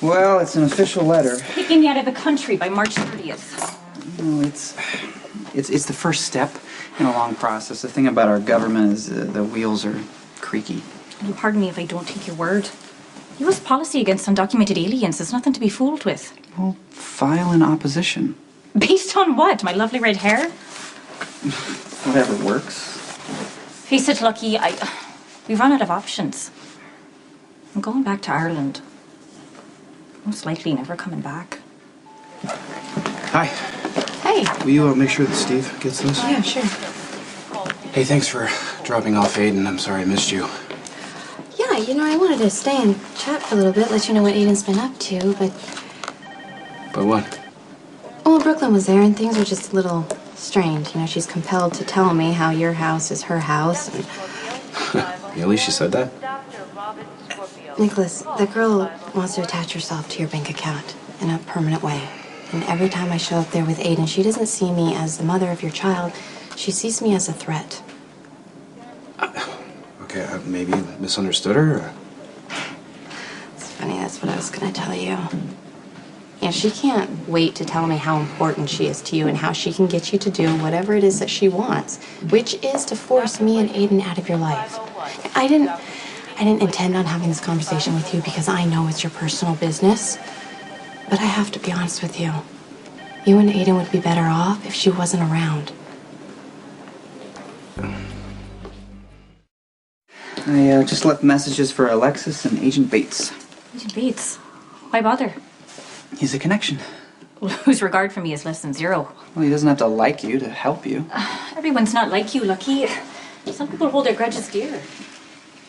Well, it's an official letter. Kicking me out of the country by March 30th. No, it's the first step in a long process. The thing about our government is the wheels are creaky. And pardon me if I don't take your word. U.S. policy against undocumented aliens is nothing to be fooled with. Well, file an opposition. Based on what? My lovely red hair? Whatever works. Face it, Lucky, we've run out of options. I'm going back to Ireland. Most likely never coming back. Hi. Hey. Will you make sure that Steve gets this? Yeah, sure. Hey, thanks for dropping off Aiden. I'm sorry I missed you. Yeah, I wanted to stay and chat for a little bit, let you know what Aiden's been up to, but... But what? Well, Brook Lynn was there, and things were just a little strained. She's compelled to tell me how your house is her house, and... Really? She said that? Nikolas, the girl wants to attach herself to your bank account in a permanent way. And every time I show up there with Aiden, she doesn't see me as the mother of your child. She sees me as a threat. Okay, maybe misunderstood her? Or... It's funny, that's what I was going to tell you. Yeah, she can't wait to tell me how important she is to you and how she can get you to do whatever it is that she wants, which is to force me and Aiden out of your life. I didn't intend on having this conversation with you because I know it's your personal business. But I have to be honest with you. You and Aiden would be better off if she wasn't around. I just left messages for Alexis and Agent Bates. Agent Bates? Why bother? He's a connection. Well, whose regard for me is less than zero. Well, he doesn't have to like you to help you. Everyone's not like you, Lucky. Some people hold their grudges dear.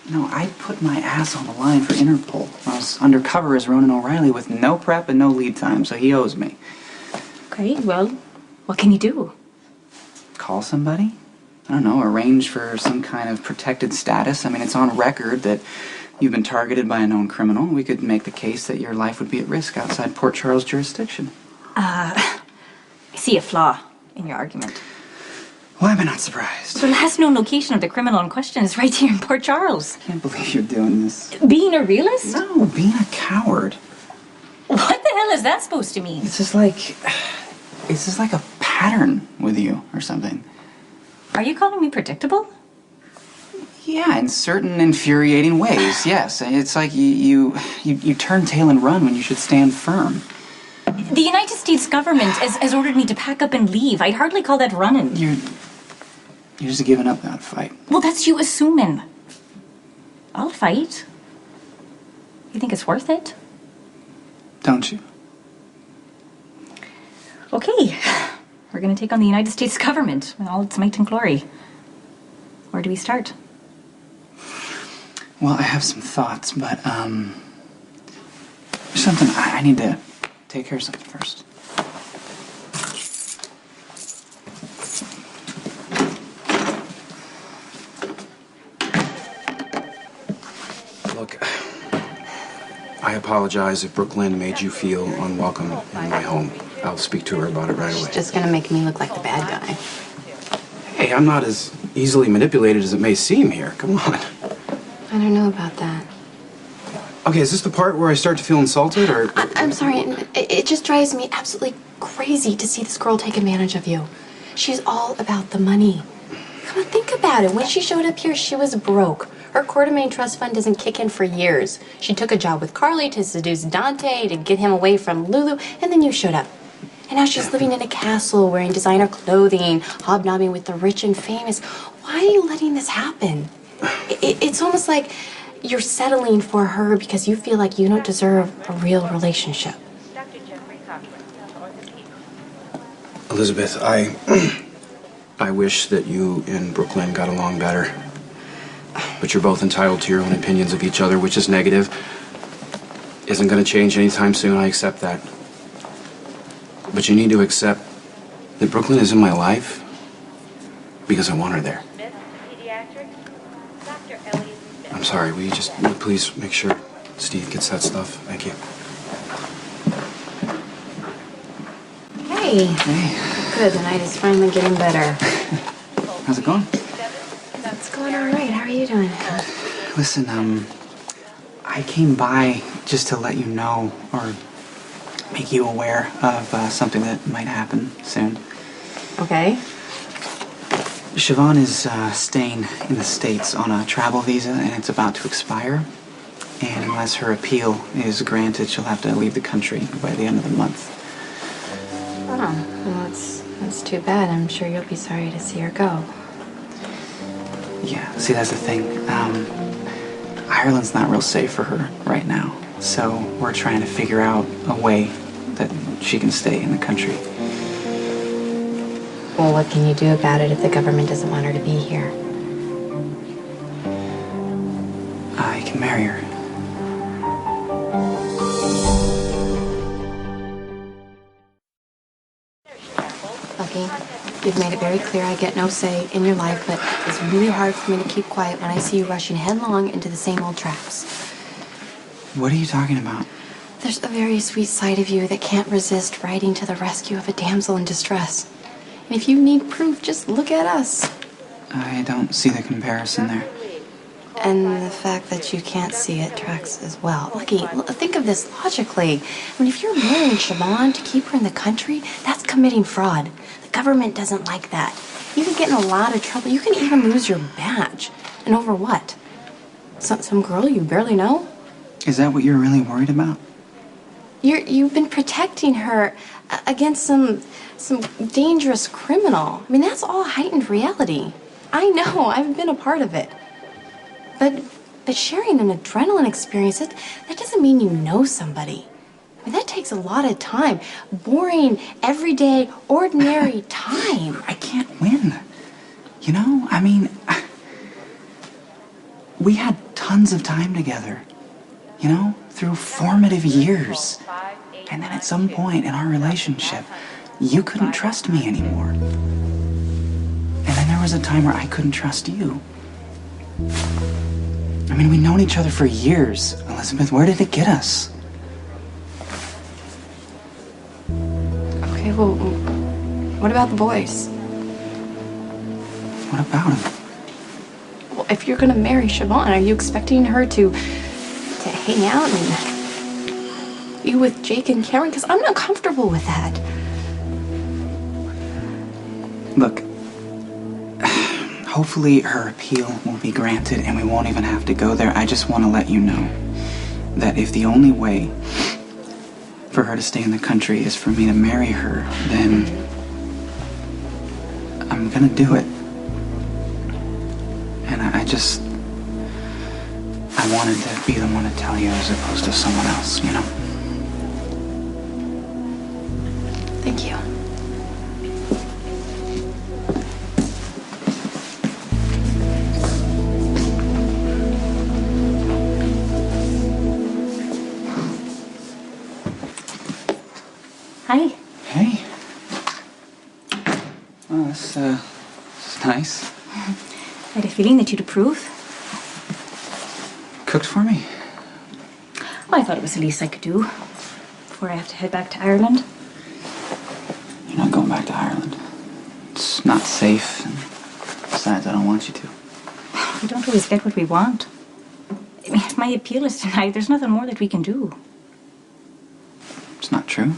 No, I put my ass on the line for Interpol. I was undercover as Ronan O'Reilly with no prep and no lead time, so he owes me. Okay, well, what can you do? Call somebody? I don't know, arrange for some kind of protected status. I mean, it's on record that you've been targeted by a known criminal. We could make the case that your life would be at risk outside Port Charles jurisdiction. I see a flaw in your argument. Why am I not surprised? The last known location of the criminal in question is right here in Port Charles. I can't believe you're doing this. Being a realist? No, being a coward. What the hell is that supposed to mean? It's just like a pattern with you or something. Are you calling me predictable? Yeah, in certain infuriating ways, yes. It's like you turn tail and run when you should stand firm. The United States government has ordered me to pack up and leave. I'd hardly call that running. You're just giving up that fight. Well, that's you assuming. I'll fight. You think it's worth it? Don't you? Okay. We're going to take on the United States government in all its might and glory. Where do we start? Well, I have some thoughts, but, there's something I need to take care of something first. Look, I apologize if Brook Lynn made you feel unwelcome in my home. I'll speak to her about it right away. She's just gonna make me look like the bad guy. Hey, I'm not as easily manipulated as it may seem here. Come on. I don't know about that. Okay, is this the part where I start to feel insulted, or... I'm sorry, it just drives me absolutely crazy to see this girl take advantage of you. She's all about the money. Come on, think about it. When she showed up here, she was broke. Her Quartermain Trust Fund doesn't kick in for years. She took a job with Carly to seduce Dante, to get him away from Lulu, and then you showed up. And now she's living in a castle, wearing designer clothing, hobnobbing with the rich and famous. Why are you letting this happen? It's almost like you're settling for her because you feel like you don't deserve a real relationship. Elizabeth, I wish that you and Brook Lynn got along better. But you're both entitled to your own opinions of each other, which is negative. Isn't going to change anytime soon, I accept that. But you need to accept that Brook Lynn is in my life because I want her there. I'm sorry, will you just please make sure Steve gets that stuff? Thank you. Hey. Hey. Good, the night is finally getting better. How's it going? It's going all right. How are you doing? Listen, I came by just to let you know or make you aware of something that might happen soon. Okay. Siobhan is staying in the States on a travel visa, and it's about to expire. And unless her appeal is granted, she'll have to leave the country by the end of the month. Oh, well, that's too bad. I'm sure you'll be sorry to see her go. Yeah, see, that's the thing. Ireland's not real safe for her right now. So we're trying to figure out a way that she can stay in the country. Well, what can you do about it if the government doesn't want her to be here? I can marry her. Lucky, you've made it very clear I get no say in your life, but it's really hard for me to keep quiet when I see you rushing headlong into the same old traps. What are you talking about? There's a very sweet side of you that can't resist riding to the rescue of a damsel in distress. And if you need proof, just look at us. I don't see the comparison there. And the fact that you can't see it tracks as well. Lucky, think of this logically. I mean, if you're marrying Siobhan to keep her in the country, that's committing fraud. The government doesn't like that. You could get in a lot of trouble. You can even lose your badge. And over what? Some girl you barely know? Is that what you're really worried about? You've been protecting her against some dangerous criminal. I mean, that's all heightened reality. I know, I've been a part of it. But sharing an adrenaline experience, that doesn't mean you know somebody. I mean, that takes a lot of time. Boring, everyday, ordinary time. I can't win. You know, I mean, we had tons of time together. You know, through formative years. And then at some point in our relationship, you couldn't trust me anymore. And then there was a time where I couldn't trust you. I mean, we've known each other for years. Elizabeth, where did it get us? Okay, well, what about the boys? What about him? Well, if you're gonna marry Siobhan, are you expecting her to hang out and be with Jake and Cameron? Because I'm not comfortable with that. Look, hopefully her appeal will be granted and we won't even have to go there. I just want to let you know that if the only way for her to stay in the country is for me to marry her, then I'm gonna do it. And I wanted to be the one to tell you as opposed to someone else, you know? Thank you. Hi. Hey. Oh, this is nice. I had a feeling that you'd approve. Cooked for me? Well, I thought it was the least I could do before I have to head back to Ireland. You're not going back to Ireland. It's not safe, and besides, I don't want you to. We don't always get what we want. I mean, if my appeal is denied, there's nothing more that we can do. It's not true.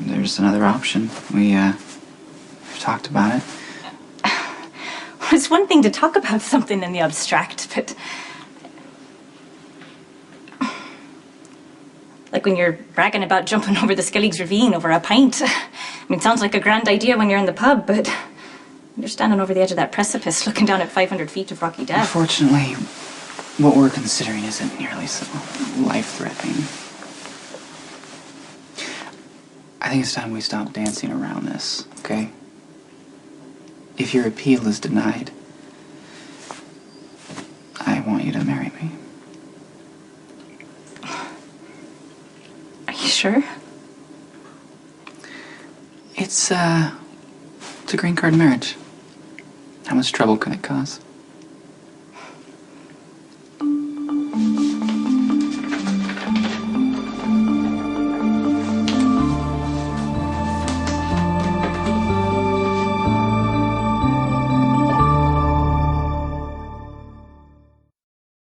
There's another option. We've talked about it. It's one thing to talk about something in the abstract, but... like when you're bragging about jumping over the Skelligs Ravine over a pint. I mean, it sounds like a grand idea when you're in the pub, but... you're standing over the edge of that precipice, looking down at 500 feet of rocky death. Unfortunately, what we're considering isn't nearly so life-threatening. I think it's time we stop dancing around this, okay? If your appeal is denied, I want you to marry me. Are you sure? It's a green card marriage. How much trouble can it cause?